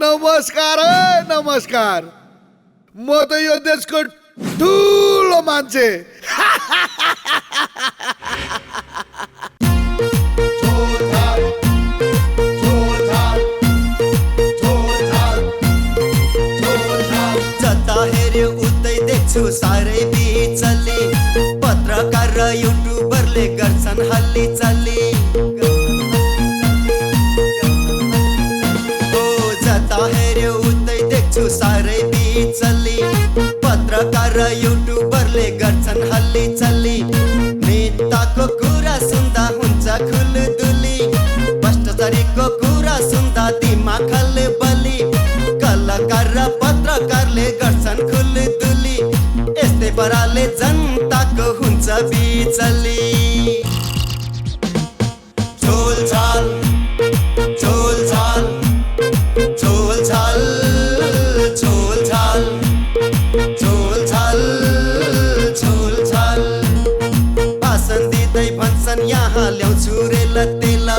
नमस्कार नमस्कार। म त यो देशको ठुलो मान्छे। जता हेऱ्यो उतै देख्छु साह्रै बिचली। पत्रकार र युट्युबरले गर्छन् हल्ली चल्ली। जता हेऱ्यो उतै देख्छु साह्रै बिचली। पत्रकार र युट्युबरले गर्छन् हल्ली चल्ली। नेताको कुरा सुन्दा हुन्छ खुलदुली। भ्रष्टाचारीको कुरा सुन्दा दिमाग खलबली। कलाकार र पत्रकारले गर्छन् खुलदुली। यस्तै पाराले जनताको हुन्छ बिचली। झोलझाल झोलझाल झोलझाल झोलझाल झोलझाल झोलझाल। भाषण दिँदै भन्छन् यहाँ ल्याउँछु रेल तेल।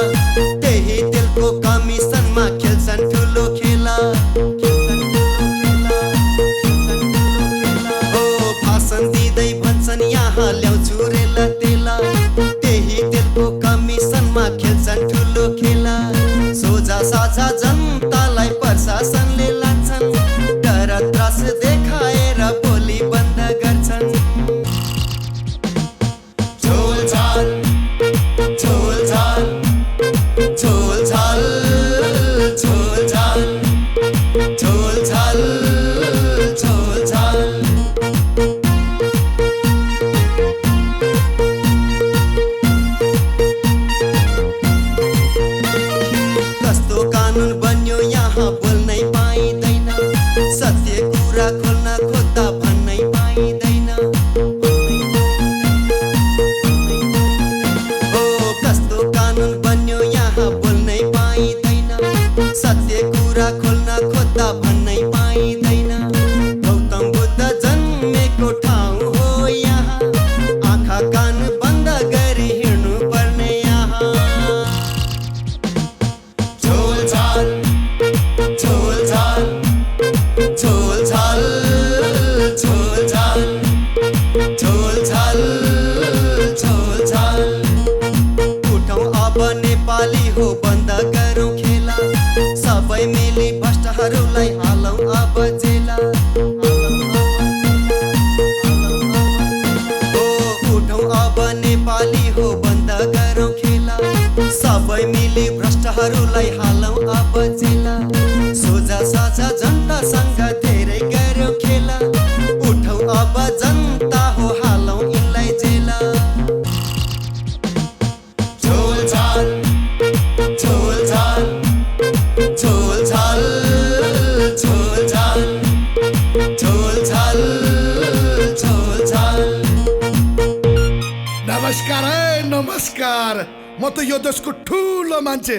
त्यही तेलको कमिसनमा खेल्छन् ठुलो खेला। भाषण दिँदै भन्छन् यहाँ ल्याउँछु रेल तेल। त्यही तेलको कमिसनमा खेल्छन् ठुलो खेला। सोझा साझा जनतालाई प्रशासनले लान्छन्। डर त्रास देखाएर बोली बन्द गर्छन्। झोलझाल झोलझाल झोलझाल झोलझाल झोलझाल झोलझाल। कस्तो कानुन बन्यो यहाँ बोल्नै पाइँदैन। सत्य कुरा खोल्न खोज्दा भन्नै पाइँदैन। कस्तो कानुन बन्यो यहाँ बोल्नै पाइँदैन। सत्य कुरा खोल्न खोज्दा भन्नै पाइँदैन। गौतम बुद्ध जन्मेको ठाउँ हो यहाँ। आँखा कान बन्द गरी हिँड्नु पर्ने यहाँ। झोलझाल झोलझाल झोलझाल झोलझाल झोलझाल झोलझाल। उठौँ अब नेपाली हो बन्द गरौँ खेला। सबै मिली भ्रष्टहरूलाई हालौँ अब जेला। उठौँ अब नेपाली हो बन्द गरौँ खेला। सबै मिली भ्रष्टहरूलाई हालौँ अब जेला। सोझा साझा जनतासँग धेरै गरौँ खेला। उठौँ अब जनता हो हालौँ यिनलाई जेला। झोलझाल झोलझाल झोलझाल झोलझाल झोलझाल झोलझाल। नमस्कार नमस्कार। म त यो देशको ठुलो मान्छे।